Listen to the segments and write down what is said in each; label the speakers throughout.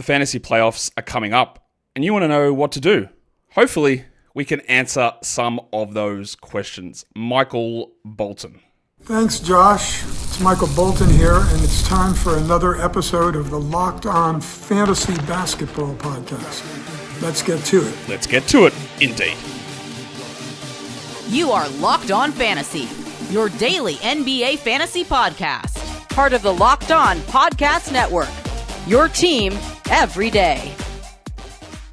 Speaker 1: The fantasy playoffs are coming up, and you want to know what to do. Hopefully, we can answer some of those questions. Michael Bolton.
Speaker 2: Thanks, Josh. It's Michael Bolton here, and it's time for another episode of the Locked On Fantasy Basketball Podcast. Let's get to it.
Speaker 1: Let's get to it, indeed.
Speaker 3: You are Locked On Fantasy, your daily NBA fantasy podcast. Part of the Locked On Podcast Network, your team every day.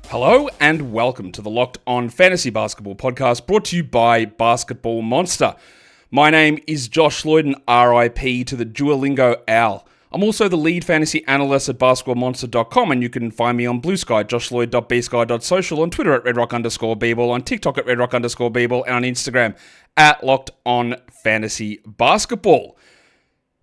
Speaker 1: Hello and welcome to the Locked On Fantasy Basketball Podcast, brought to you by Basketball Monster. My name is Josh Lloyd, and RIP to the Duolingo Owl. I'm also the lead fantasy analyst at basketballmonster.com, and you can find me on Blue Sky, joshloyd.bsky.social, on Twitter at redrock_bball, on TikTok at redrock_bball, and on Instagram at Locked On Fantasy Basketball.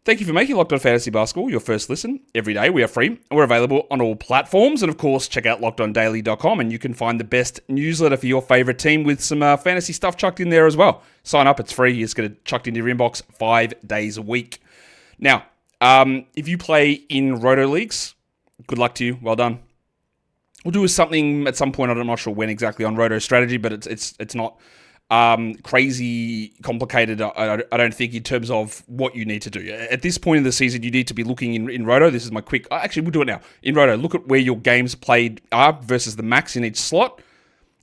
Speaker 1: Thank you for making Locked On Fantasy Basketball your first listen. Every day we are free, and we're available on all platforms. And of course, check out lockedondaily.com, and you can find the best newsletter for your favorite team with some fantasy stuff chucked in there as well. Sign up, it's free. It's going to chucked into your inbox 5 days a week. Now, if you play in Roto leagues, good luck to you. Well done. We'll do something at some point. I'm not sure when exactly on Roto strategy, but it's not crazy complicated, I don't think, in terms of what you need to do. At this point in the season, you need to be looking in Roto. This is my quick... Actually, we'll do it now. In Roto, look at where your games played are versus the max in each slot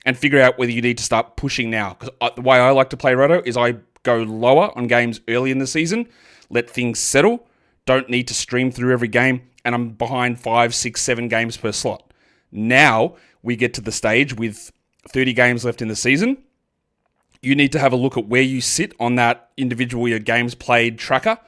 Speaker 1: and figure out whether you need to start pushing now. Because the way I like to play Roto is I go lower on games early in the season, let things settle, don't need to stream through every game, and I'm behind 5, 6, 7 games per slot. Now, we get to the stage with 30 games left in the season. You need to have a look at where you sit on that individual your games played tracker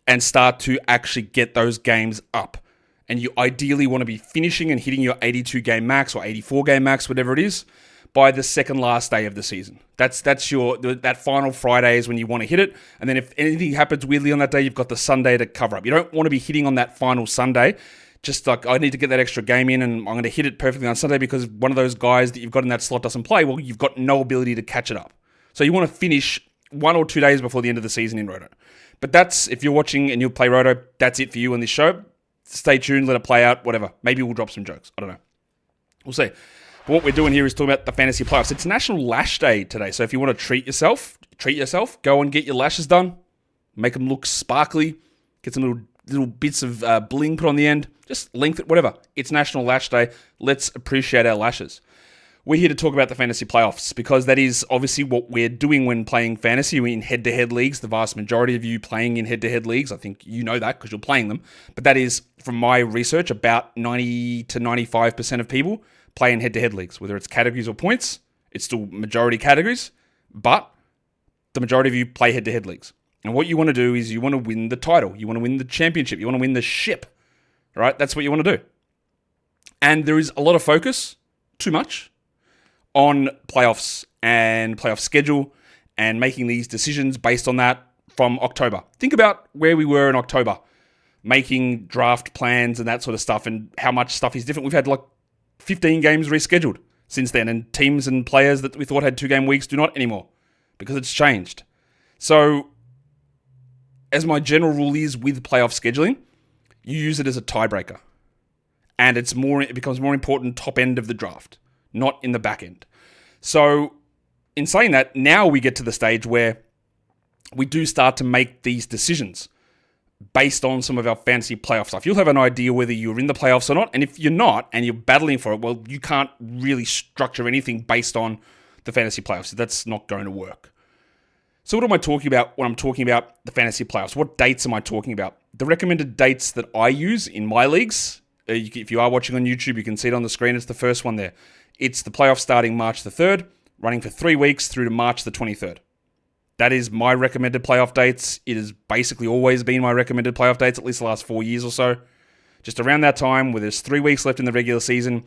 Speaker 1: and start to actually get those games up. And you ideally want to be finishing and hitting your 82 game max or 84 game max, whatever it is, by the second last day of the season. That's your that final Friday is when you want to hit it. And then if anything happens weirdly on that day, you've got the Sunday to cover up. You don't want to be hitting on that final Sunday. Just like, I need to get that extra game in and I'm going to hit it perfectly on Sunday because one of those guys that you've got in that slot doesn't play. Well, you've got no ability to catch it up. So you want to finish 1 or 2 days before the end of the season in Roto. But that's, if you're watching and you'll play Roto, that's it for you on this show. Stay tuned, let it play out, whatever. Maybe we'll drop some jokes. I don't know. We'll see. But what we're doing here is talking about the fantasy playoffs. It's National Lash Day today. So if you want to treat yourself, go and get your lashes done. Make them look sparkly. Get some little bits of bling put on the end. Just length it, whatever. It's National Lash Day. Let's appreciate our lashes. We're here to talk about the fantasy playoffs because that is obviously what we're doing when playing fantasy. We're in head-to-head leagues. The vast majority of you playing in head-to-head leagues, I think you know that because you're playing them. But that is, from my research, about 90 to 95% of people play in head-to-head leagues. Whether it's categories or points, it's still majority categories. But the majority of you play head-to-head leagues. And what you want to do is you want to win the title. You want to win the championship. You want to win the ship. Right? That's what you want to do. And there is a lot of focus, too much, on playoffs and playoff schedule and making these decisions based on that from October. Think about where we were in October, making draft plans and that sort of stuff and how much stuff is different. We've had like 15 games rescheduled since then, and teams and players that we thought had 2-game weeks do not anymore because it's changed. So, as my general rule is with playoff scheduling, you use it as a tiebreaker. And it becomes more important top end of the draft, not in the back end. So, in saying that, now we get to the stage where we do start to make these decisions based on some of our fantasy playoff stuff. You'll have an idea whether you're in the playoffs or not, and if you're not, and you're battling for it, well, you can't really structure anything based on the fantasy playoffs. That's not going to work. So what am I talking about when I'm talking about the fantasy playoffs? What dates am I talking about? The recommended dates that I use in my leagues, if you are watching on YouTube, you can see it on the screen. It's the first one there. It's the playoffs starting March the 3rd, running for 3 weeks through to March the 23rd. That is my recommended playoff dates. It has basically always been my recommended playoff dates, at least the last 4 years or so. Just around that time, where there's 3 weeks left in the regular season,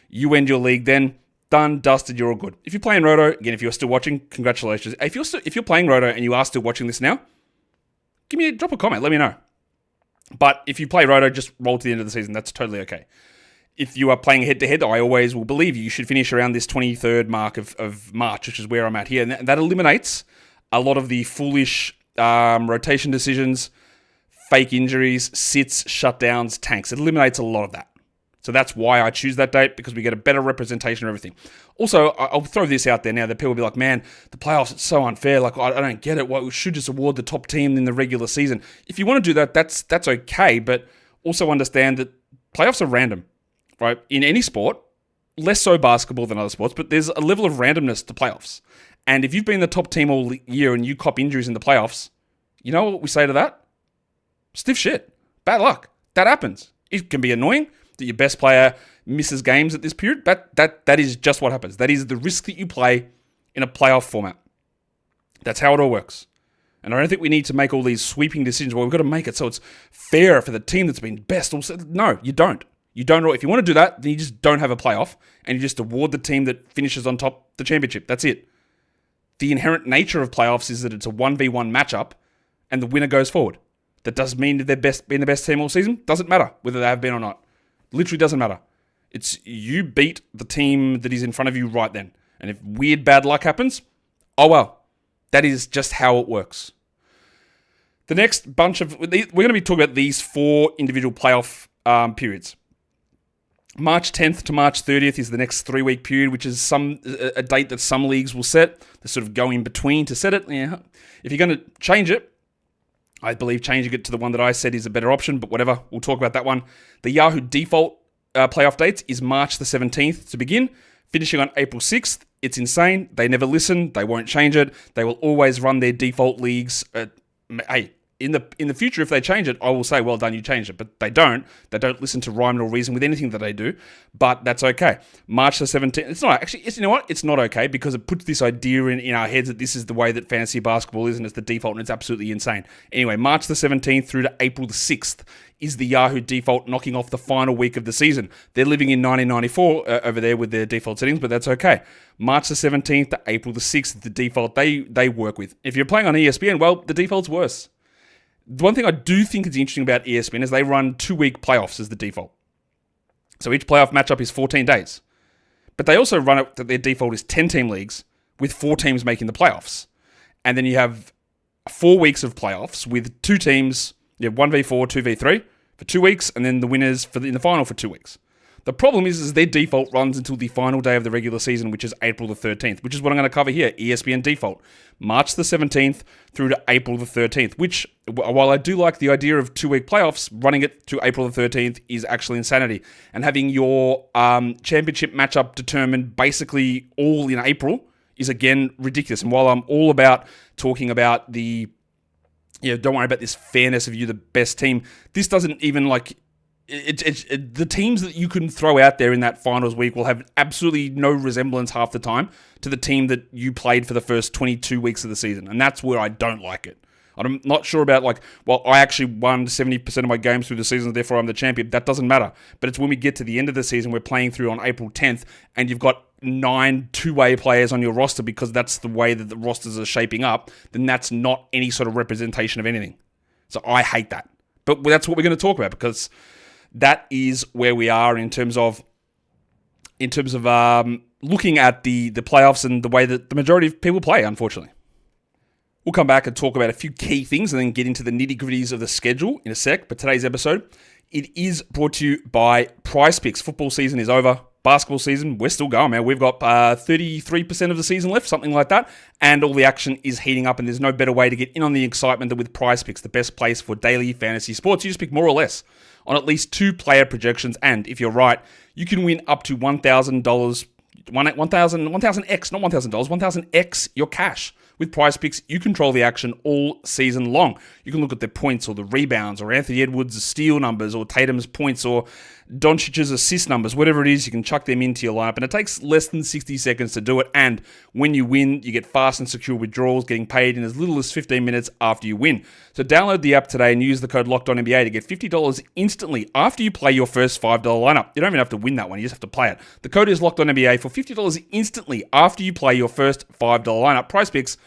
Speaker 1: you end your league then, done, dusted, you're all good. If you're playing Roto, again, if you're still watching, congratulations. If you're playing Roto and you are still watching this now, drop a comment, let me know. But if you play Roto, just roll to the end of the season. That's totally okay. If you are playing head-to-head, I always will believe you should finish around this 23rd mark of March, which is where I'm at here. And that eliminates a lot of the foolish rotation decisions, fake injuries, sits, shutdowns, tanks. It eliminates a lot of that. So that's why I choose that date, because we get a better representation of everything. Also, I'll throw this out there now that people will be like, man, the playoffs, it's so unfair. Like, I don't get it. Well, we should just award the top team in the regular season. If you want to do that, that's okay. But also understand that playoffs are random, right? In any sport, less so basketball than other sports, but there's a level of randomness to playoffs. And if you've been the top team all year and you cop injuries in the playoffs, you know what we say to that? Stiff shit. Bad luck. That happens. It can be annoying that your best player misses games at this period. That is just what happens. That is the risk that you play in a playoff format. That's how it all works. And I don't think we need to make all these sweeping decisions. Well, we've got to make it so it's fair for the team that's been best. Also, no, you don't. You don't. If you want to do that, then you just don't have a playoff and you just award the team that finishes on top the championship. That's it. The inherent nature of playoffs is that it's a 1v1 matchup and the winner goes forward. That doesn't mean that they've been the best team all season. Doesn't matter whether they have been or not. Literally doesn't matter. It's you beat the team that is in front of you right then. And if weird bad luck happens, oh well. That is just how it works. The next bunch of... We're going to be talking about these 4 individual playoff periods. March 10th to March 30th is the next 3-week period, which is a date that some leagues will set. They sort of go in between to set it. Yeah. If you're going to change it, I believe changing it to the one that I said is a better option, but whatever. We'll talk about that one. The Yahoo default playoff dates is March the 17th to begin, finishing on April 6th. It's insane. They never listen. They won't change it. They will always run their default leagues. Hey, in the future, if they change it, I will say, well done, you changed it. But they don't. They don't listen to rhyme or reason with anything that they do. But that's okay. March the 17th. It's not actually, you know what? It's not okay because it puts this idea in our heads that this is the way that fantasy basketball is and it's the default and it's absolutely insane. Anyway, March the 17th through to April the 6th is the Yahoo default, knocking off the final week of the season. They're living in 1994 over there with their default settings, but that's okay. March the 17th to April the 6th is the default they work with. If you're playing on ESPN, well, the default's worse. The one thing I do think is interesting about ESPN is they run 2-week playoffs as the default. So each playoff matchup is 14 days. But they also run it that their default is 10-team leagues with 4 teams making the playoffs. And then you have 4 weeks of playoffs with 2 teams, you have 1v4, 2v3 for 2 weeks, and then the winners in the final for 2 weeks. The problem is their default runs until the final day of the regular season, which is April the 13th, which is what I'm going to cover here, ESPN default. March the 17th through to April the 13th, which, while I do like the idea of 2-week playoffs, running it to April the 13th is actually insanity. And having your championship matchup determined basically all in April is, again, ridiculous. And while I'm all about talking about don't worry about this fairness of you, the best team, this doesn't even the teams that you can throw out there in that finals week will have absolutely no resemblance half the time to the team that you played for the first 22 weeks of the season. And that's where I don't like it. I'm not sure about I actually won 70% of my games through the season, therefore I'm the champion. That doesn't matter. But it's when we get to the end of the season, we're playing through on April 10th, and you've got 9 two-way players on your roster because that's the way that the rosters are shaping up, then that's not any sort of representation of anything. So I hate that. But that's what we're going to talk about because that is where we are in terms of looking at the playoffs and the way that the majority of people play, unfortunately. We'll come back and talk about a few key things and then get into the nitty-gritties of the schedule in a sec. But today's episode, it is brought to you by Prize Picks. Football season is over. Basketball season, we're still going, man. We've got 33% of the season left, something like that. And all the action is heating up, and there's no better way to get in on the excitement than with Prize Picks, the best place for daily fantasy sports. You just pick more or less on at least 2 player projections, and if you're right, you can win up to $1,000, 1,000x, not $1,000, 1,000x your cash. With Prize Picks, you control the action all season long. You can look at the points or the rebounds or Anthony Edwards' steal numbers or Tatum's points or Doncic's assist numbers, whatever it is, you can chuck them into your lineup. And it takes less than 60 seconds to do it. And when you win, you get fast and secure withdrawals, getting paid in as little as 15 minutes after you win. So download the app today and use the code LOCKEDONNBA to get $50 instantly after you play your first $5 lineup. You don't even have to win that one, you just have to play it. The code is LOCKEDONNBA for $50 instantly after you play your first $5 lineup. Prize Picks,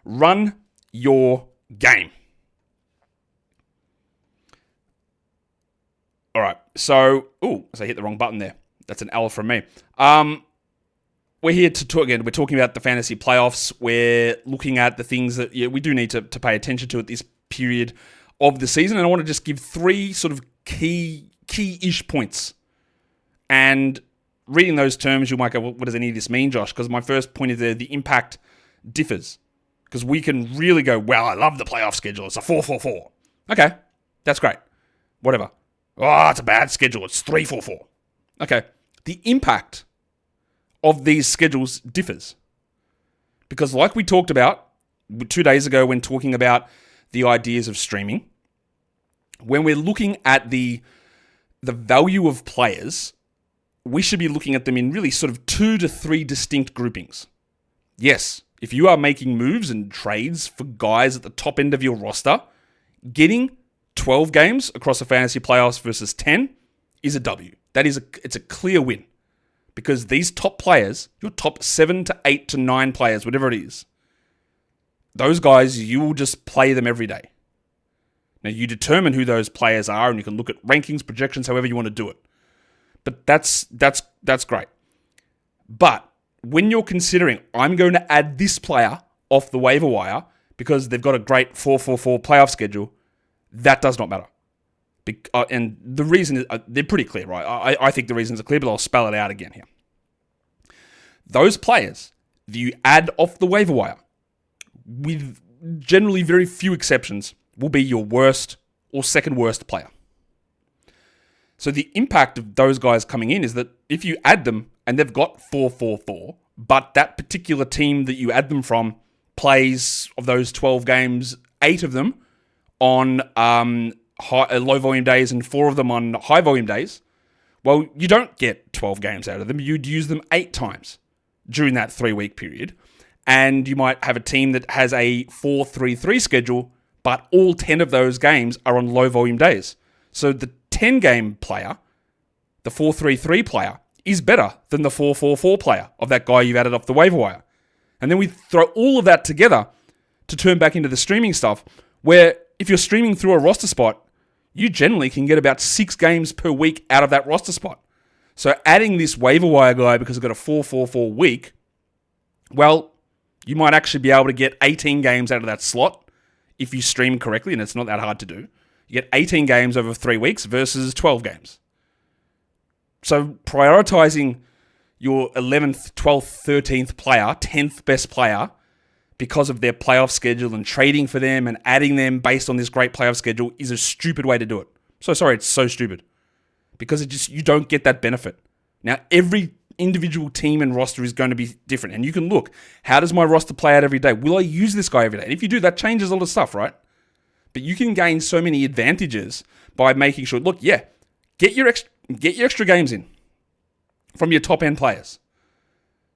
Speaker 1: run your game. All right, so I hit the wrong button there. That's an L from me. We're here to talk again. We're talking about the fantasy playoffs. We're looking at the things that we do need to pay attention to at this period of the season. And I want to just give 3 sort of key-ish points And reading those terms, you might go, well, what does any of this mean, Josh? Because my first point is there, the impact differs. Because we can really go, well, I love the playoff schedule. It's a 4-4-4. Okay, that's great. Whatever. Oh, it's a bad schedule. It's 3-4-4. Okay, the impact of these schedules differs. Because like we talked about 2 days ago when talking about the ideas of streaming, when we're looking at the value of players, we should be looking at them in really sort of 2 to 3 distinct groupings. Yes, if you are making moves and trades for guys at the top end of your roster, getting 12 games across the fantasy playoffs versus 10 is a W. It's a clear win. Because these top players, your top 7 to 8 to 9 players, whatever it is, those guys, you will just play them every day. Now, you determine who those players are, and you can look at rankings, projections, however you want to do it. But that's great. But when you're considering, I'm going to add this player off the waiver wire because they've got a great 4-4-4 playoff schedule, that does not matter. And the reason is, they're pretty clear, right? I think the reasons are clear, but I'll spell it out again here. Those players that you add off the waiver wire, with generally very few exceptions, will be your worst or second worst player. So the impact of those guys coming in is that if you add them and they've got 4-4-4, but that particular team that you add them from plays of those 12 games, 8 of them on low volume days and 4 of them on high volume days, well, you don't get 12 games out of them. You'd use them 8 times during that 3-week period. And you might have a team that has a 4-3-3 schedule, but all 10 of those games are on low volume days. So the 10-game player, the 4-3-3 player, is better than the 4-4-4 player of that guy you've added off the waiver wire. And then we throw all of that together to turn back into the streaming stuff, where if you're streaming through a roster spot, you generally can get about 6 games per week out of that roster spot. So adding this waiver wire guy because it's got a 4-4-4 week, well, you might actually be able to get 18 games out of that slot if you stream correctly, and it's not that hard to do. You get 18 games over 3 weeks versus 12 games. So prioritizing your 11th, 12th, 13th player, 10th best player, because of their playoff schedule and trading for them and adding them based on this great playoff schedule is a stupid way to do it. So sorry, it's so stupid. Because you don't get that benefit. Now, every individual team and roster is going to be different. And you can look, how does my roster play out every day? Will I use this guy every day? And if you do, that changes a lot of stuff, right? But you can gain so many advantages by making sure, look, yeah, get your extra games in from your top end players.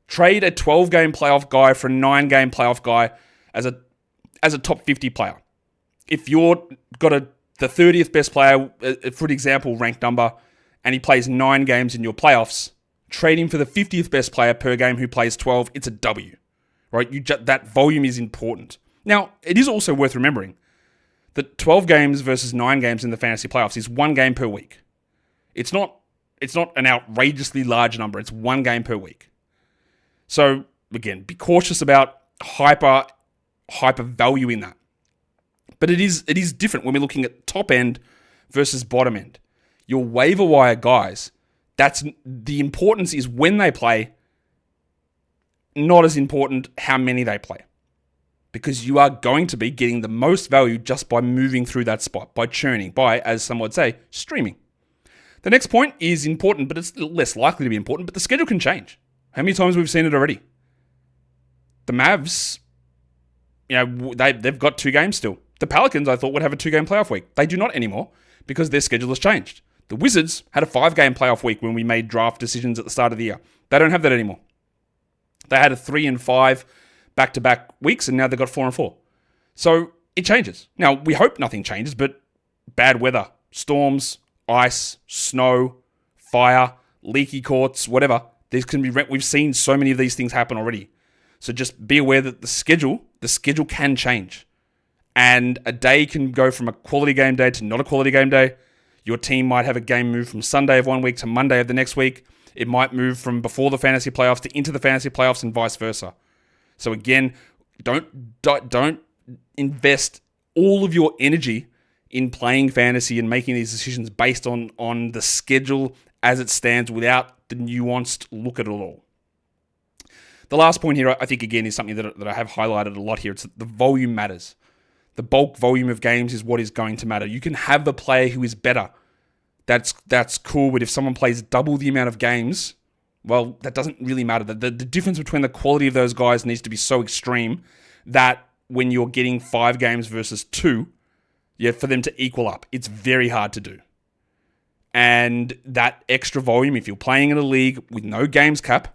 Speaker 1: Trade a 12-game playoff guy for a 9-game playoff guy as a top 50 player. If you're got the 30th best player, for example, ranked number, and he plays 9 games in your playoffs, trade him for the 50th best player per game who plays 12. It's a W, right? That volume is important. Now, it is also worth remembering that 12 games versus 9 games in the fantasy playoffs is 1 game per week. It's not an outrageously large number. It's 1 game per week. So, again, be cautious about hyper value in that. But it is different when we're looking at top end versus bottom end. Your waiver wire guys, that's the importance is when they play, not as important how many they play. Because you are going to be getting the most value just by moving through that spot, by churning, by, as some would say, streaming. The next point is important, but it's less likely to be important, but the schedule can change. How many times we've seen it already? The Mavs, they've got 2 games still. The Pelicans, I thought, would have a 2-game playoff week. They do not anymore because their schedule has changed. The Wizards had a 5-game playoff week when we made draft decisions at the start of the year. They don't have that anymore. They had a 3 and 5 back-to-back weeks, and now they've got 4 and 4. So it changes. Now, we hope nothing changes, but bad weather, storms, ice, snow, fire, leaky courts, whatever. We've seen so many of these things happen already. So just be aware that the schedule can change. And a day can go from a quality game day to not a quality game day. Your team might have a game move from Sunday of one week to Monday of the next week. It might move from before the fantasy playoffs to into the fantasy playoffs and vice versa. So again, don't invest all of your energy in playing fantasy and making these decisions based on the schedule as it stands without the nuanced look at it all. The last point here, I think, again, is something that I have highlighted a lot here. It's the volume matters. The bulk volume of games is what is going to matter. You can have a player who is better. That's cool, but if someone plays double the amount of games, well, that doesn't really matter. The difference between the quality of those guys needs to be so extreme that when you're getting 5 games versus 2, for them to equal up, it's very hard to do. And that extra volume, if you're playing in a league with no games cap,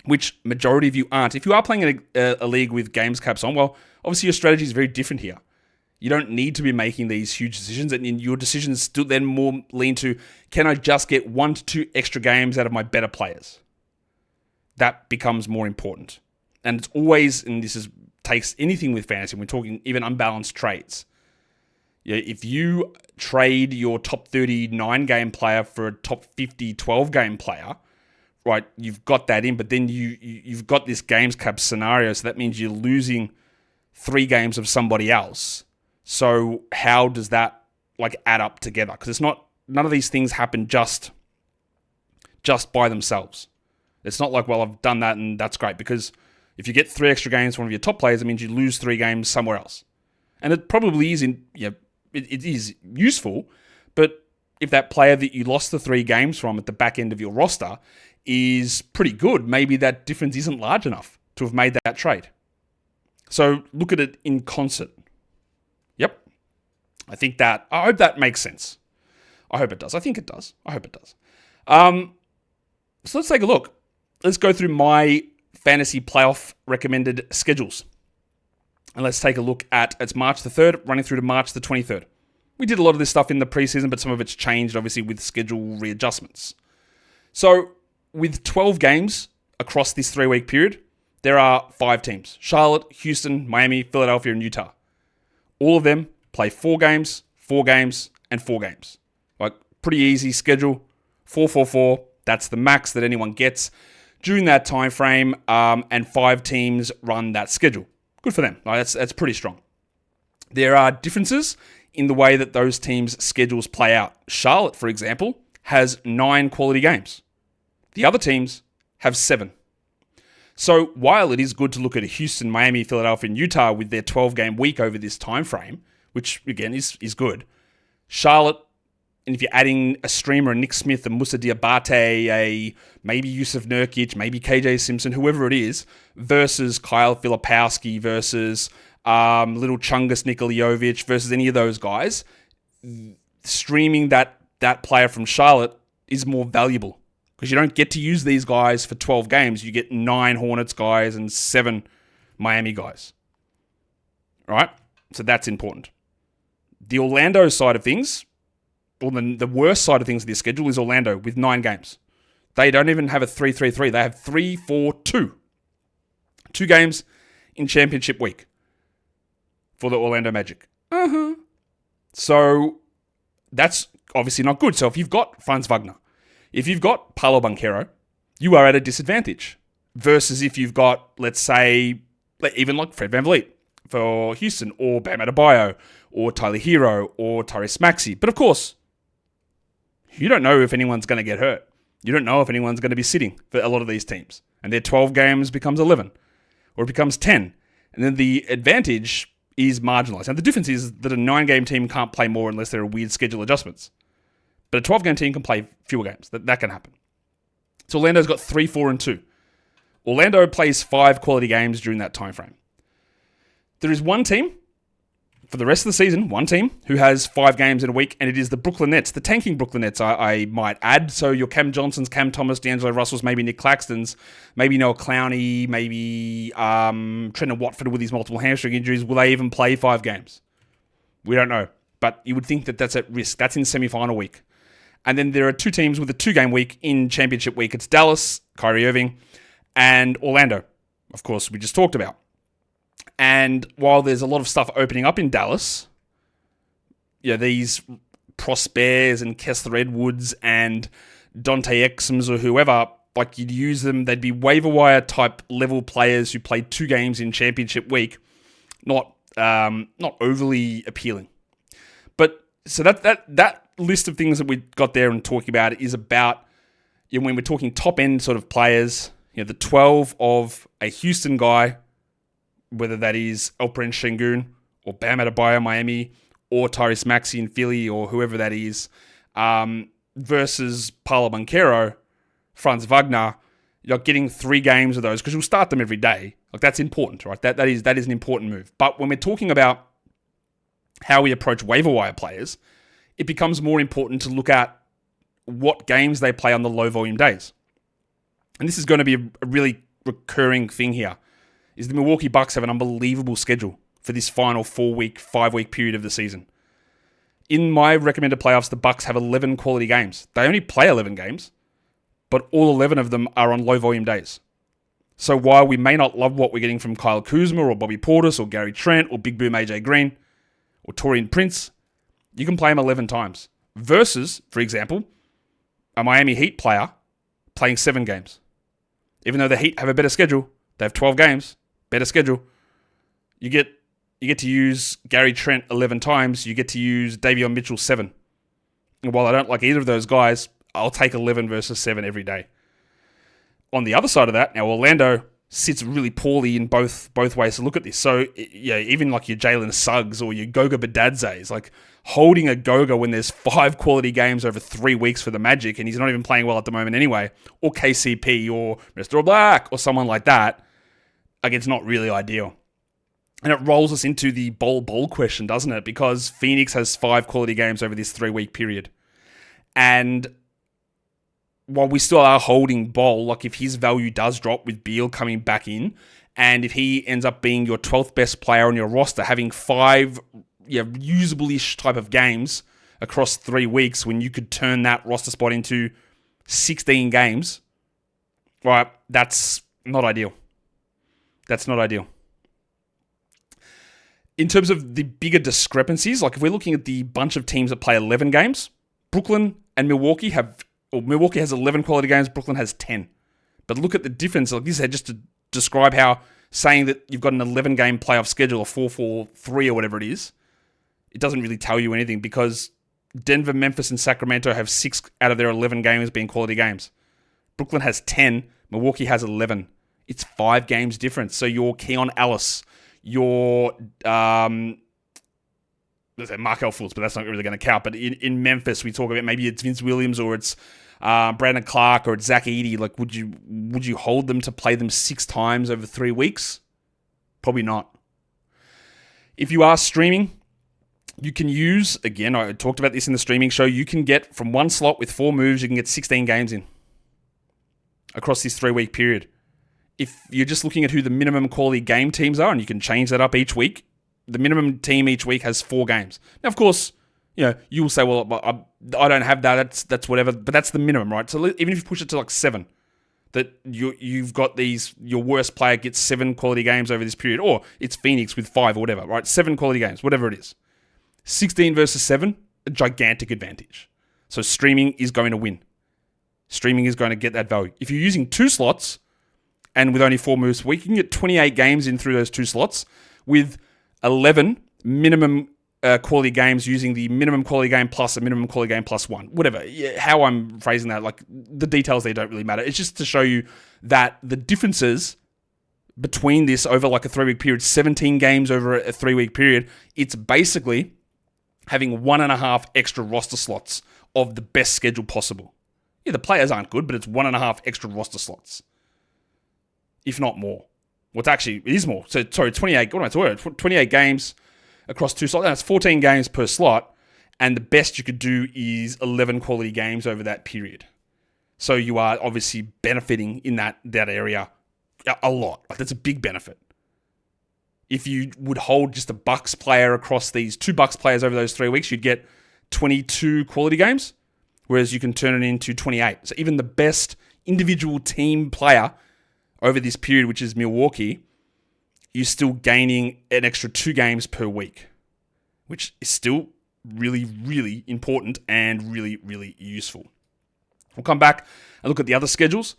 Speaker 1: which majority of you aren't. If you are playing in a league with games caps on, well, obviously your strategy is very different here. You don't need to be making these huge decisions, and your decisions still then more lean to, can I just get 1 to 2 extra games out of my better players? That becomes more important. And it's always, and takes anything with fantasy, we're talking even unbalanced trades. If you trade your top 39 game player for a top 50 12 game player, right, you've got that in, but then you've got this games cap scenario, so that means you're losing 3 games of somebody else. So how does that add up together? Because none of these things happen just by themselves. It's not like, well, I've done that and that's great, because if you get 3 extra games from one of your top players, it means you lose 3 games somewhere else. And it probably is it is useful, but if that player that you lost the 3 games from at the back end of your roster is pretty good, maybe that difference isn't large enough to have made that trade. So look at it in concert. Yep. I hope that makes sense. I hope it does. I think it does. I hope it does. So let's take a look. Let's go through my fantasy playoff recommended schedules. And let's take a look at, it's March the 3rd, running through to March the 23rd. We did a lot of this stuff in the preseason, but some of it's changed, obviously, with schedule readjustments. So, with 12 games across this 3-week period, there are 5 teams. Charlotte, Houston, Miami, Philadelphia, and Utah. All of them play 4 games, 4 games, and 4 games. Pretty easy schedule. 4-4-4. That's the max that anyone gets during that time frame, and 5 teams run that schedule. Good for them. That's pretty strong. There are differences in the way that those teams' schedules play out. Charlotte, for example, has 9 quality games. The other teams have 7. So while it is good to look at Houston, Miami, Philadelphia, and Utah with their 12-game week over this time frame, which again is good, Charlotte, and if you're adding a streamer, a Nick Smith, a Musa Diabate, a maybe Yusuf Nurkic, maybe KJ Simpson, whoever it is, versus Kyle Filipowski, versus little Chungus Nikolajovic, versus any of those guys, streaming that player from Charlotte is more valuable because you don't get to use these guys for 12 games. You get 9 Hornets guys and 7 Miami guys. All right? So that's important. The Orlando side of things, or the worst side of things of this schedule, is Orlando with 9 games. They don't even have a 3-3-3. They have 3-4-2. 2 games in championship week for the Orlando Magic. So that's obviously not good. So if you've got Franz Wagner, if you've got Paolo Banchero, you are at a disadvantage. Versus if you've got, let's say, even like Fred VanVleet for Houston, or Bam Adebayo, or Tyler Hero, or Tyrese Maxey. But of course, you don't know if anyone's going to get hurt. You don't know if anyone's going to be sitting for a lot of these teams. And their 12 games becomes 11. Or it becomes 10. And then the advantage is marginalized. Now, the difference is that a 9-game team can't play more unless there are weird schedule adjustments. But a 12-game team can play fewer games. That can happen. So Orlando's got 3-4-2. Orlando plays 5 quality games during that time frame. There is one team, for the rest of the season, one team who has 5 games in a week, and it is the Brooklyn Nets, the tanking Brooklyn Nets, I might add. So your Cam Johnsons, Cam Thomas, D'Angelo Russells, maybe Nick Claxtons, maybe Noah Clowney, maybe Trendon Watford with his multiple hamstring injuries. Will they even play 5 games? We don't know. But you would think that that's at risk. That's in semi-final week. And then there are 2 teams with a 2-game week in championship week. It's Dallas, Kyrie Irving, and Orlando, of course, we just talked about. And while there's a lot of stuff opening up in Dallas, these Prospers and Kessler Edwards and Dante Exums or whoever, you'd use them, they'd be waiver wire type level players who played 2 games in championship week, not overly appealing. But So that list of things that we got there and talking about is about, when we're talking top end sort of players, the 12 of a Houston guy, whether that is Alperen Şengün or Bam Adebayo Miami or Tyrese Maxey in Philly or whoever that is, versus Paolo Banchero, Franz Wagner. You're getting 3 games of those because you'll start them every day. Like, that's important, right? That is an important move. But when we're talking about how we approach waiver wire players, it becomes more important to look at what games they play on the low volume days. And this is going to be a really recurring thing here, is the Milwaukee Bucks have an unbelievable schedule for this final 4-week, 5-week period of the season. In my recommended playoffs, the Bucks have 11 quality games. They only play 11 games, but all 11 of them are on low volume days. So while we may not love what we're getting from Kyle Kuzma or Bobby Portis or Gary Trent or Big Boom AJ Green or Taurean Prince, you can play them 11 times. Versus, for example, a Miami Heat player playing 7 games. Even though the Heat have a better schedule, they have 12 games, better schedule. You get to use Gary Trent 11 times. You get to use Davion Mitchell 7. And while I don't like either of those guys, I'll take 11 versus 7 every day. On the other side of that, now Orlando sits really poorly in both ways to look at this. So, even like your Jalen Suggs or your Goga Badadzes, like holding a Goga when there's 5 quality games over 3 weeks for the Magic and he's not even playing well at the moment anyway, or KCP or Mr. Black or someone like that, like, it's not really ideal. And it rolls us into the ball question, doesn't it? Because Phoenix has 5 quality games over this 3-week period. And while we still are holding Ball, like, if his value does drop with Beal coming back in, and if he ends up being your 12th best player on your roster, having 5 usable-ish type of games across 3 weeks, when you could turn that roster spot into 16 games, right, that's not ideal. That's not ideal. In terms of the bigger discrepancies, like if we're looking at the bunch of teams that play 11 games, Brooklyn and Milwaukee Milwaukee has 11 quality games, Brooklyn has 10. But look at the difference, like this is just to describe how saying that you've got an 11-game playoff schedule, a 4-4-3 or whatever it is, it doesn't really tell you anything, because Denver, Memphis, and Sacramento have 6 out of their 11 games being quality games. Brooklyn has 10, Milwaukee has 11. It's 5 games difference. So your Keon Ellis, your Markel Fultz, but that's not really going to count. But in Memphis, we talk about maybe it's Vince Williams or it's Brandon Clark or it's Zach Edey. Like, would you hold them to play them 6 times over 3 weeks? Probably not. If you are streaming, you can use, again, I talked about this in the streaming show, you can get from one slot with 4 moves, you can get 16 games in across this 3-week period. If you're just looking at who the minimum quality game teams are, and you can change that up each week, the minimum team each week has 4 games. Now, of course, you will say, well, I don't have that. That's whatever. But that's the minimum, right? So even if you push it to like 7, that you've got your worst player gets 7 quality games over this period, or it's Phoenix with 5 or whatever, right? 7 quality games, whatever it is. 16 versus 7, a gigantic advantage. So streaming is going to win. Streaming is going to get that value. If you're using 2 slots, and with only 4 moves a week, you can get 28 games in through those 2 slots with 11 minimum quality games using the minimum quality game plus a minimum quality game plus 1. Whatever. How I'm phrasing that, like the details there don't really matter. It's just to show you that the differences between this over like a 3-week period, 17 games over a 3-week period, it's basically having 1.5 extra roster slots of the best schedule possible. Yeah, the players aren't good, but it's 1.5 extra roster slots, if not more. Well, it is more. So, sorry, 28, what am I talking about? 28 games across 2 slots. That's 14 games per slot, and the best you could do is 11 quality games over that period. So you are obviously benefiting in that area a lot. Like, that's a big benefit. If you would hold just a Bucks player across these 2 Bucks players over those 3 weeks, you'd get 22 quality games, whereas you can turn it into 28. So even the best individual team player over this period, which is Milwaukee, you're still gaining an extra 2 games per week, which is still really, really important and really, really useful. We'll come back and look at the other schedules.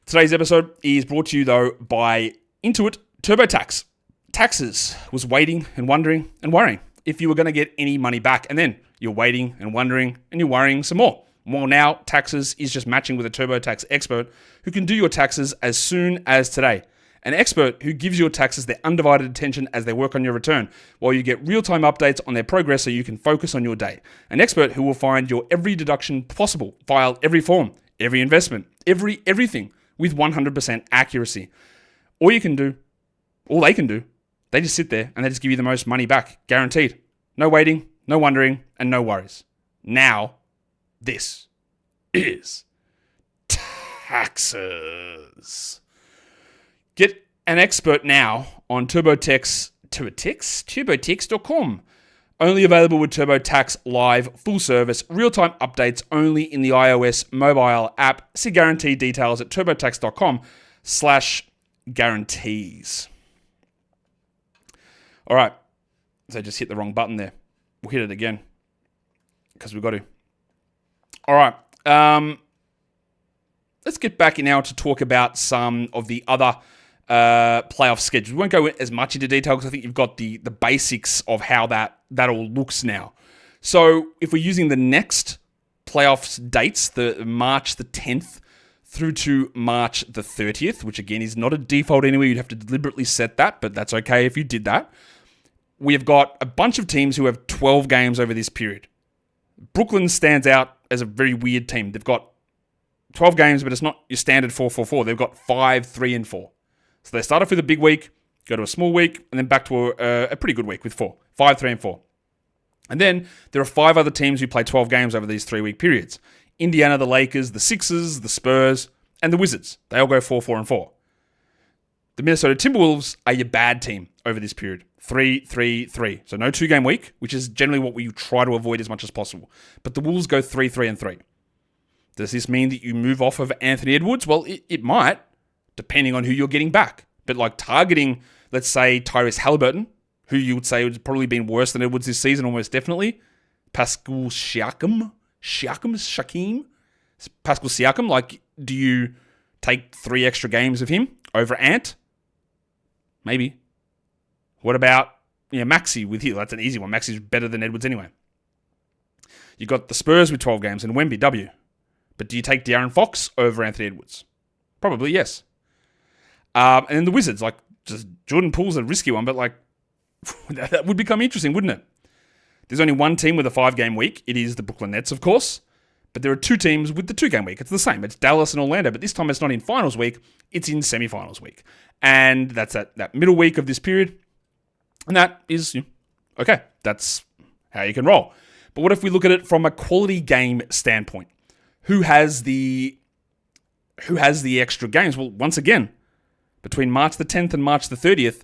Speaker 1: Today's episode is brought to you, though, by Intuit TurboTax. Taxes was waiting and wondering and worrying if you were going to get any money back. And then you're waiting and wondering, and you're worrying some more. Well, now Taxes is just matching with a TurboTax expert who can do your taxes as soon as today. An expert who gives your taxes their undivided attention as they work on your return, while you get real-time updates on their progress so you can focus on your day. An expert who will find your every deduction possible, file every form, every investment, everything with 100% accuracy. All they can do, they just sit there and they just give you the most money back, guaranteed. No waiting, no wondering, and no worries. Now, this is taxes. Get an expert now on TurboTax.com. Only available with TurboTax Live, full service, real-time updates only in the iOS mobile app. See guarantee details at TurboTax.com/guarantees. All right, so just hit the wrong button there. We'll hit it again because we've got to. All right, let's get back now to talk about some of the other playoff schedules. We won't go as much into detail because I think you've got the basics of how that all looks now. So if we're using the next playoffs dates, the March the 10th through to March the 30th, which again is not a default anywhere. You'd have to deliberately set that, but that's okay if you did that. We have got a bunch of teams who have 12 games over this period. Brooklyn stands out as a very weird team. They've got 12 games, but it's not your standard 4-4-4. They've got 5-3-4. So they start off with a big week, go to a small week, and then back to a pretty good week with 5-3-4. And then there are 5 other teams who play 12 games over these 3-week periods. Indiana, the Lakers, the Sixers, the Spurs, and the Wizards. They all go 4-4-4. The Minnesota Timberwolves are your bad team over this period. 3-3-3. So no 2-game week, which is generally what we try to avoid as much as possible. But the Wolves go 3-3-3. Does this mean that you move off of Anthony Edwards? Well, it might, depending on who you're getting back. But like targeting, let's say, Tyrese Halliburton, who you would say would probably been worse than Edwards this season, almost definitely. Pascal Siakam, like, do you take 3 extra games of him over Ant? Maybe. What about Maxi with you? That's an easy one. Maxi's better than Edwards anyway. You got the Spurs with 12 games and Wemby W. But do you take De'Aaron Fox over Anthony Edwards? Probably yes. And then the Wizards, like, just Jordan Poole's a risky one, but like that would become interesting, wouldn't it? There's only one team with a 5-game week. It is the Brooklyn Nets, of course. But there are 2 teams with the 2-game week. It's the same. It's Dallas and Orlando. But this time it's not in finals week. It's in semifinals week. And that's that middle week of this period. And that is, okay, that's how you can roll. But what if we look at it from a quality game standpoint? Who has the extra games? Well, once again, between March the 10th and March the 30th,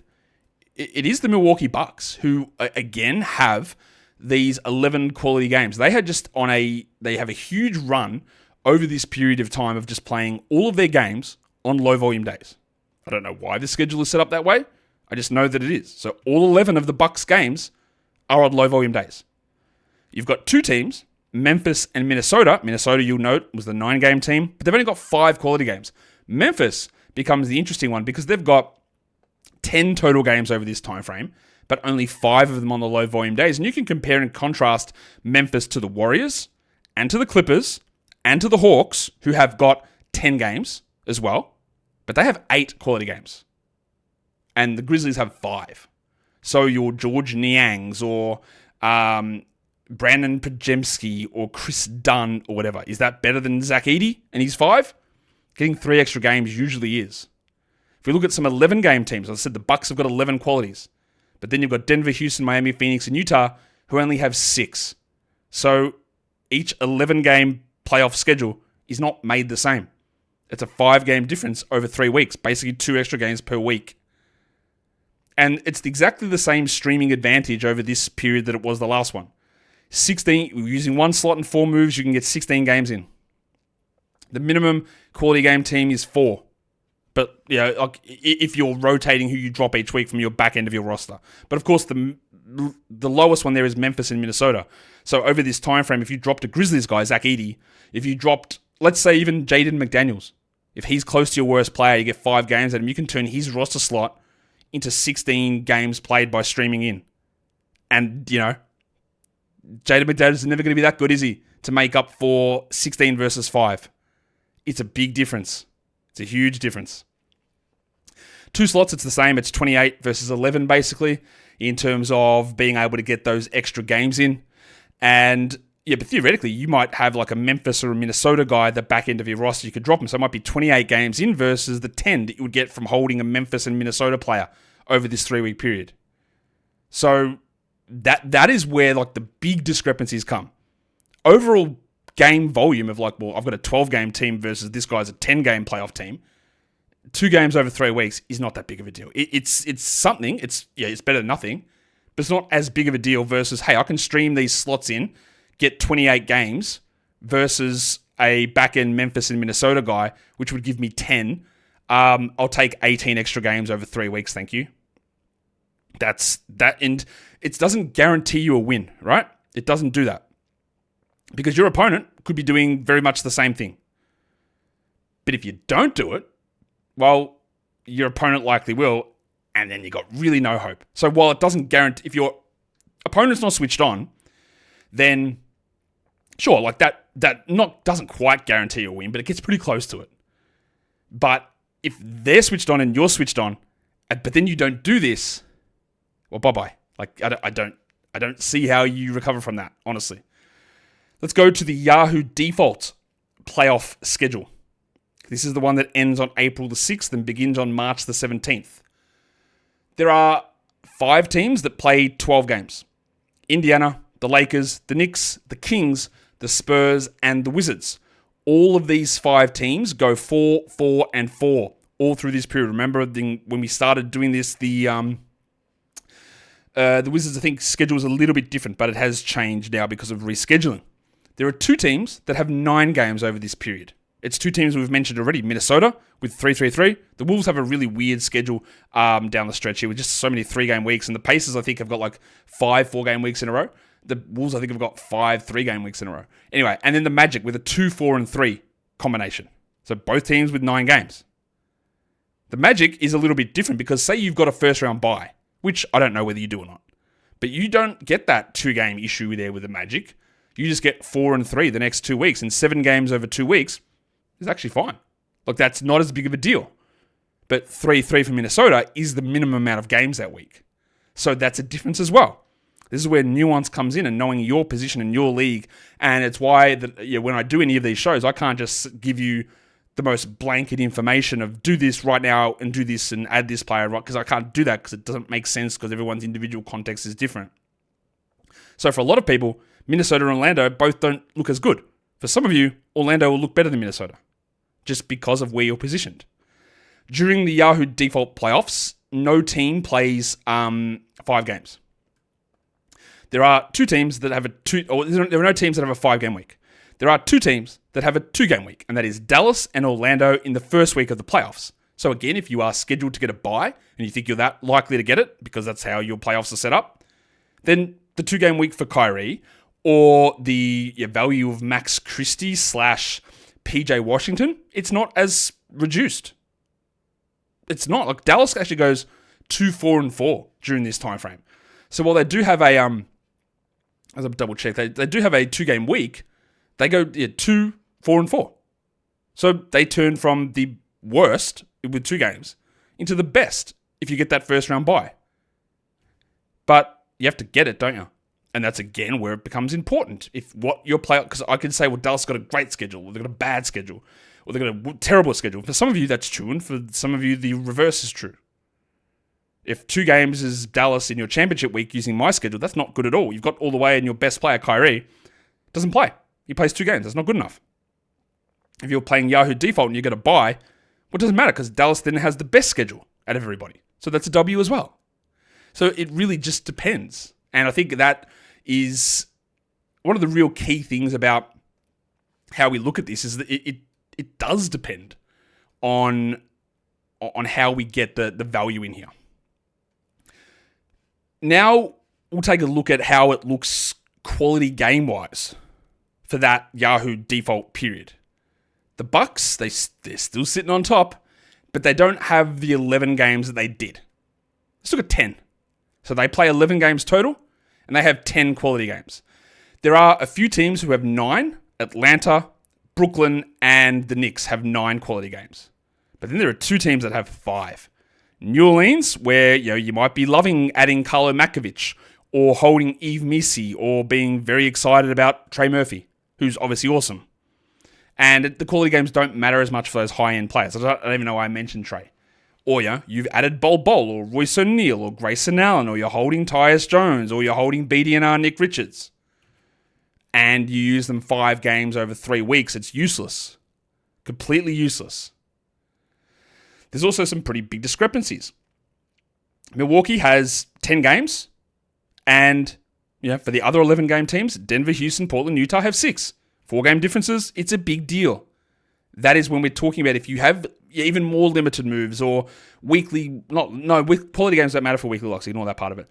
Speaker 1: it is the Milwaukee Bucks who, again, have these 11 quality games. They have a huge run over this period of time of just playing all of their games on low volume days. I don't know why the schedule is set up that way. I just know that it is. So all 11 of the Bucks games are on low volume days. You've got 2 teams, Memphis and Minnesota. Minnesota, you'll note, was the 9-game team, but they've only got 5 quality games. Memphis becomes the interesting one because they've got 10 total games over this time frame, but only 5 of them on the low volume days. And you can compare and contrast Memphis to the Warriors and to the Clippers and to the Hawks, who have got 10 games as well, but they have 8 quality games. And the Grizzlies have 5. So your George Niangs or Brandon Podziemski or Chris Dunn or whatever, is that better than Zach Edey and he's 5? Getting 3 extra games usually is. If we look at some 11-game teams, as I said, the Bucks have got 11 qualities. But then you've got Denver, Houston, Miami, Phoenix, and Utah, who only have 6. So each 11-game playoff schedule is not made the same. It's a 5-game difference over 3 weeks, basically 2 extra games per week. And it's exactly the same streaming advantage over this period that it was the last one. 16, using 1 slot and 4 moves, you can get 16 games in. The minimum quality game team is 4. But, like if you're rotating who you drop each week from your back end of your roster. But, of course, the lowest one there is Memphis and Minnesota. So, over this time frame, if you dropped a Grizzlies guy, Zach Edey, if you dropped, let's say, even Jaden McDaniels, if he's close to your worst player, you get 5 games at him, you can turn his roster slot into 16 games played by streaming in. And, Jaden McDaniels is never going to be that good, is he? To make up for 16 versus 5. It's a big difference. It's a huge difference. 2 slots, it's the same. It's 28 versus 11, basically, in terms of being able to get those extra games in. And yeah, but theoretically, you might have like a Memphis or a Minnesota guy at the back end of your roster. You could drop him. So it might be 28 games in versus the 10 that you would get from holding a Memphis and Minnesota player over this 3-week period. So that is where like the big discrepancies come. Overall game volume of like, well, I've got a 12-game team versus this guy's a 10-game playoff team. 2 games over 3 weeks is not that big of a deal. It's something. It's better than nothing, but it's not as big of a deal versus, hey, I can stream these slots in, get 28 games versus a back-end Memphis and Minnesota guy, which would give me 10. I'll take 18 extra games over 3 weeks, thank you. That's that, and it doesn't guarantee you a win, right? It doesn't do that. Because your opponent could be doing very much the same thing. But if you don't do it, well, your opponent likely will, and then you got really no hope. So while it doesn't guarantee, if your opponent's not switched on, then sure, like that doesn't quite guarantee a win, but it gets pretty close to it. But if they're switched on and you're switched on, but then you don't do this, well, bye-bye. Like I don't see how you recover from that, honestly. Let's go to the Yahoo default playoff schedule. This is the one that ends on April the 6th and begins on March the 17th. There are 5 teams that play 12 games. Indiana, the Lakers, the Knicks, the Kings, the Spurs, and the Wizards. All of these 5 teams go 4, 4, and 4 all through this period. Remember when we started doing this, the Wizards, I think, schedule is a little bit different, but it has changed now because of rescheduling. There are 2 teams that have 9 games over this period. It's 2 teams we've mentioned already. Minnesota with 3-3-3. The Wolves have a really weird schedule down the stretch here with just so many 3-game weeks. And the Pacers, I think, have got like 5 4-game weeks in a row. The Wolves, I think, have got 5 3-game weeks in a row. Anyway, and then the Magic with a 2, 4, and 3 combination. So both teams with 9 games. The Magic is a little bit different because say you've got a first-round bye, which I don't know whether you do or not. But you don't get that 2-game issue there with the Magic. You just get 4 and 3 the next 2 weeks. And 7 games over 2 weeks is actually fine. Look, that's not as big of a deal. But 3-3 for Minnesota is the minimum amount of games that week. So that's a difference as well. This is where nuance comes in and knowing your position in your league. And it's why when I do any of these shows, I can't just give you the most blanket information of do this right now and do this and add this player, right? Because I can't do that because it doesn't make sense because everyone's individual context is different. So for a lot of people, Minnesota and Orlando both don't look as good. For some of you, Orlando will look better than Minnesota just because of where you're positioned. During the Yahoo default playoffs, no team plays 5 games. There are 2 teams that have there are no teams that have a 5-game week. There are 2 teams that have a 2-game week, and that is Dallas and Orlando in the first week of the playoffs. So again, if you are scheduled to get a bye and you think you're that likely to get it because that's how your playoffs are set up, then the 2-game week for Kyrie or the value of Max Christie / PJ Washington, it's not as reduced. It's not. Like Dallas actually goes 2, 4, and 4 during this time frame. So while they do have a as I double check, they do have a 2-game week, they go 2, 4, and 4. So they turn from the worst with 2 games into the best if you get that first round bye. But you have to get it, don't you? And that's, again, where it becomes important. If what your player... Because I can say, well, Dallas got a great schedule, or they've got a bad schedule, or they've got a terrible schedule. For some of you, that's true, and for some of you, the reverse is true. If 2 games is Dallas in your championship week using my schedule, that's not good at all. You've got all the way, and your best player, Kyrie, doesn't play. He plays 2 games. That's not good enough. If you're playing Yahoo default and you get a bye, well, it doesn't matter, because Dallas then has the best schedule out of everybody. So that's a W as well. So it really just depends. And I think that is one of the real key things about how we look at this is that it does depend on how we get the value in here. Now we'll take a look at how it looks quality game-wise for that Yahoo default period. The Bucks, they're still sitting on top, but they don't have the 11 games that they did. They still got 10. So they play 11 games total, and they have 10 quality games. There are a few teams who have 9. Atlanta, Brooklyn, and the Knicks have 9 quality games. But then there are 2 teams that have 5. New Orleans, where you might be loving adding Carlo Makovic, or holding Yves Misi, or being very excited about Trey Murphy, who's obviously awesome. And the quality games don't matter as much for those high-end players. I don't even know why I mentioned Trey. Or you've added Bol Bol, or Royce O'Neal, or Grayson Allen, or you're holding Tyus Jones, or you're holding BDNR Nick Richards. And you use them 5 games over 3 weeks. It's useless. Completely useless. There's also some pretty big discrepancies. Milwaukee has 10 games, and for the other 11 game teams, Denver, Houston, Portland, Utah have 6. 4 game differences, it's a big deal. That is when we're talking about if you have even more limited moves or weekly, quality games don't matter for weekly locks, ignore that part of it.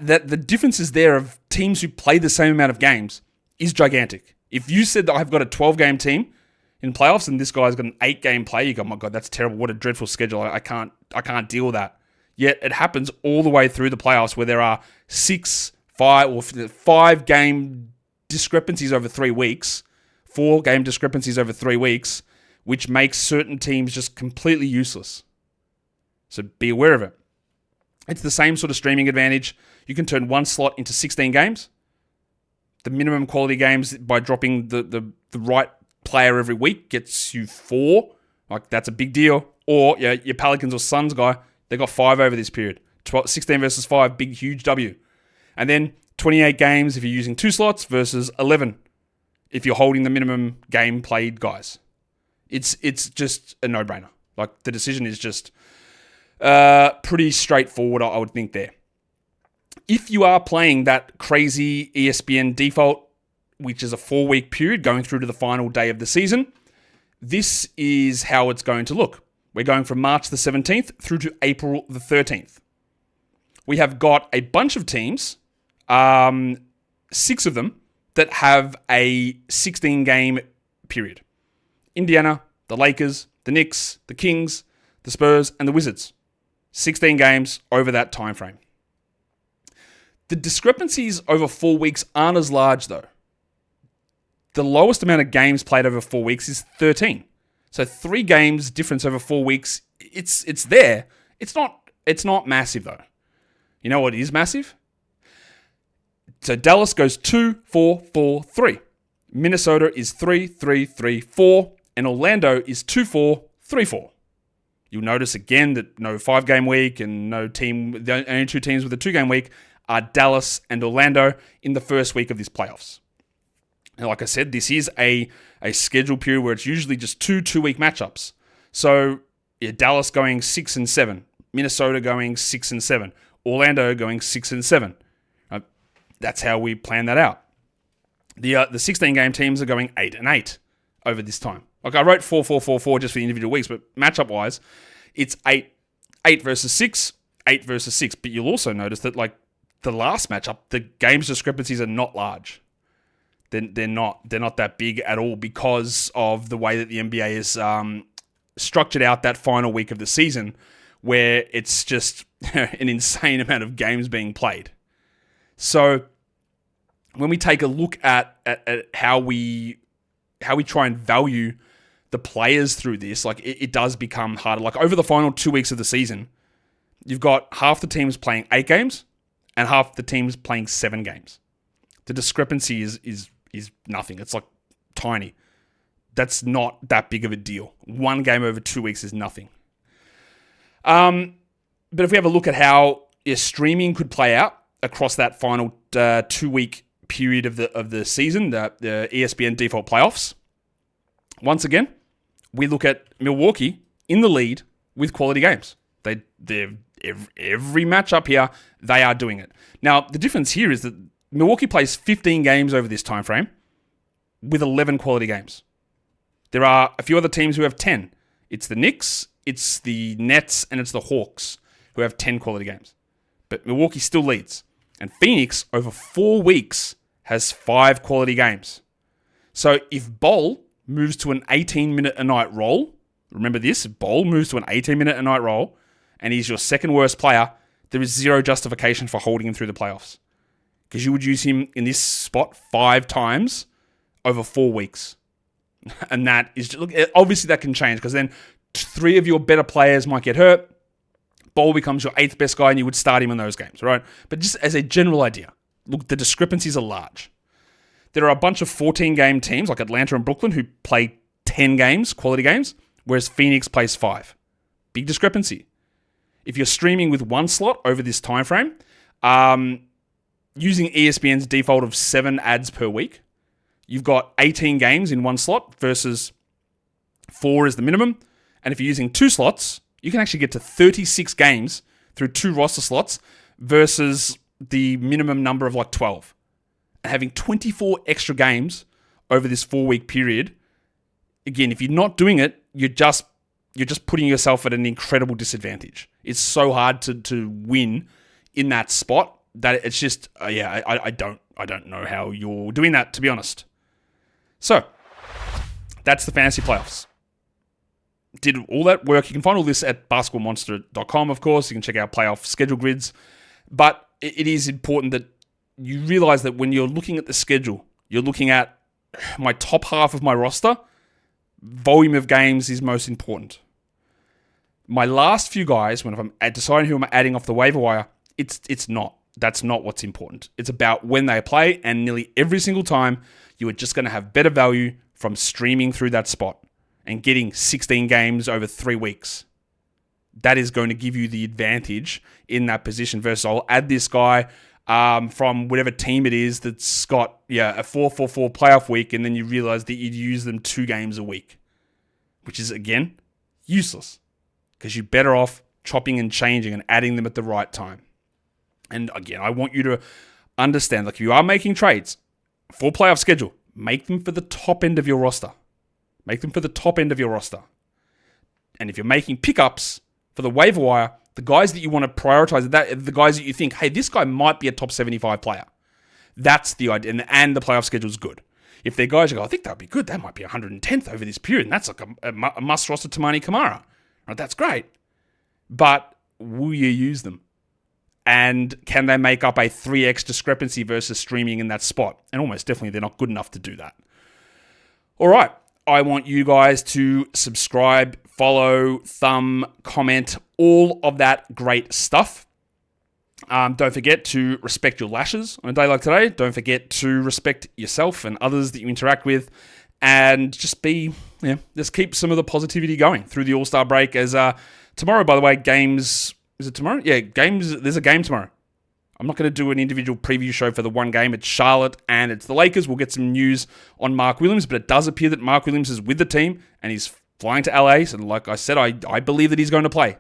Speaker 1: The differences there of teams who play the same amount of games is gigantic. If you said that I've got a 12 game team in playoffs and this guy's got an 8 game play, you go, oh my God, that's terrible. What a dreadful schedule. I can't deal with that. Yet it happens all the way through the playoffs where there are 6, 5, or 5 game discrepancies over 3 weeks, 4 game discrepancies over 3 weeks, which makes certain teams just completely useless. So be aware of it. It's the same sort of streaming advantage. You can turn one slot into 16 games. The minimum quality games by dropping the right player every week gets you 4. Like, that's a big deal. Or your Pelicans or Suns guy, they got 5 over this period. 16 versus 5, big, huge W. And then 28 games if you're using 2 slots versus 11 if you're holding the minimum game played guys. It's just a no-brainer. Like, the decision is just pretty straightforward, I would think there. If you are playing that crazy ESPN default, which is a 4-week period going through to the final day of the season, this is how it's going to look. We're going from March the 17th through to April the 13th. We have got a bunch of teams, 6 of them, that have a 16-game period. Indiana, the Lakers, the Knicks, the Kings, the Spurs, and the Wizards. 16 games over that time frame. The discrepancies over 4 weeks aren't as large, though. The lowest amount of games played over 4 weeks is 13. So 3 games difference over 4 weeks, it's there. It's not massive, though. You know what is massive? So Dallas goes 2-4-4-3. Minnesota is 3-3-3-4. And Orlando is 2-4-3-4. You'll notice again that no 5-game week and the only 2 teams with a 2-game week are Dallas and Orlando in the first week of this playoffs. And like I said, this is a schedule period where it's usually just 2-week matchups. So Dallas going 6-7, Minnesota going 6-7, Orlando going 6-7. That's how we plan that out. The 16-game teams are going 8-8 over this time. Like, I wrote 4-4-4-4 just for the individual weeks, but matchup-wise, it's 8 versus 6, 8 versus 6. But you'll also notice that, like, the last matchup, the games discrepancies are not large. They're not that big at all because of the way that the NBA is structured out that final week of the season, where it's just an insane amount of games being played. So when we take a look at how we try and value the players through this, like, it does become harder. Like, over the final 2 weeks of the season, you've got half the teams playing 8 games and half the teams playing 7 games. The discrepancy is nothing. It's like tiny. That's not that big of a deal. 1 game over 2 weeks is nothing. But if we have a look at how streaming could play out across that final 2-week period of the season, the ESPN default playoffs, once again, we look at Milwaukee in the lead with quality games. They're every matchup here, they are doing it. Now, the difference here is that Milwaukee plays 15 games over this time frame with 11 quality games. There are a few other teams who have 10. It's the Knicks, it's the Nets, and it's the Hawks who have 10 quality games. But Milwaukee still leads. And Phoenix, over 4 weeks, has 5 quality games. So if Bol moves to an 18-minute-a-night role, remember this, if Bol moves to an 18-minute-a-night role, and he's your second worst player, there is zero justification for holding him through the playoffs. because you would use him in this spot 5 times over 4 weeks. And that is, look, obviously that can change because then 3 of your better players might get hurt. Ball becomes your 8th best guy and you would start him in those games, right? But just as a general idea, look, the discrepancies are large. There are a bunch of 14-game teams like Atlanta and Brooklyn who play 10 games, quality games, whereas Phoenix plays 5. Big discrepancy. If you're streaming with 1 slot over this time frame, using ESPN's default of 7 ads per week, you've got 18 games in 1 slot versus 4 is the minimum. And if you're using 2 slots, you can actually get to 36 games through 2 roster slots versus the minimum number of like 12. And having 24 extra games over this 4-week period, again, if you're not doing it, you're just putting yourself at an incredible disadvantage. It's so hard to win in that spot that it's just, I don't know how you're doing that, to be honest. So, that's the fantasy playoffs. Did all that work. You can find all this at basketballmonster.com, of course. You can check out playoff schedule grids. But it is important that you realize that when you're looking at the schedule, you're looking at my top half of my roster. Volume of games is most important. My last few guys, when I'm deciding who I'm adding off the waiver wire, it's not. That's not what's important. It's about when they play, and nearly every single time, you are just going to have better value from streaming through that spot and getting 16 games over 3 weeks. That is going to give you the advantage in that position versus I'll add this guy from whatever team it is that's got a 4-4-4 playoff week, and then you realize that you'd use them 2 games a week, which is, again, useless because you're better off chopping and changing and adding them at the right time. And again, I want you to understand, like if you are making trades for playoff schedule, make them for the top end of your roster. Make them for the top end of your roster. And if you're making pickups for the waiver wire, the guys that you want to prioritize, the guys that you think, hey, this guy might be a top 75 player. That's the idea. And the playoff schedule is good. If they're guys you go, I think that would be good. That might be 110th over this period. And that's like a must roster Tamani Kamara. Right, that's great. But will you use them? And can they make up a 3x discrepancy versus streaming in that spot? And almost definitely they're not good enough to do that. All right. I want you guys to subscribe, follow, thumb, comment, all of that great stuff. Don't forget to respect your lashes on a day like today. Don't forget to respect yourself and others that you interact with. And just just keep some of the positivity going through the All-Star break. As tomorrow, by the way, games... Is it tomorrow? Yeah, games. There's a game tomorrow. I'm not going to do an individual preview show for the one game. It's Charlotte and it's the Lakers. We'll get some news on Mark Williams, but it does appear that Mark Williams is with the team and he's flying to LA. So like I said, I believe that he's going to play.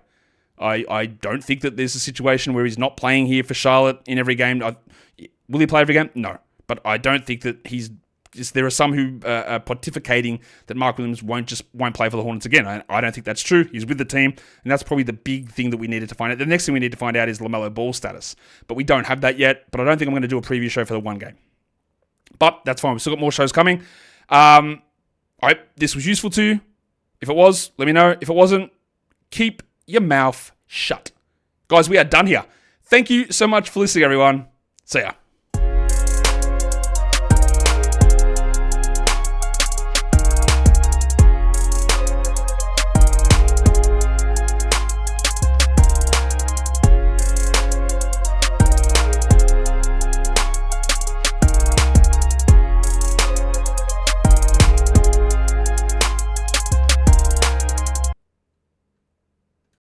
Speaker 1: I don't think that there's a situation where he's not playing here for Charlotte in every game. Will he play every game? No. But I don't think that there are some who are pontificating that Mark Williams won't play for the Hornets again. I don't think that's true. He's with the team, and that's probably the big thing that we needed to find out. The next thing we need to find out is LaMelo Ball status, but we don't have that yet, but I don't think I'm going to do a preview show for the one game. But that's fine. We've still got more shows coming. I hope this was useful to you. If it was, let me know. If it wasn't, keep your mouth shut. Guys, we are done here. Thank you so much for listening, everyone. See ya.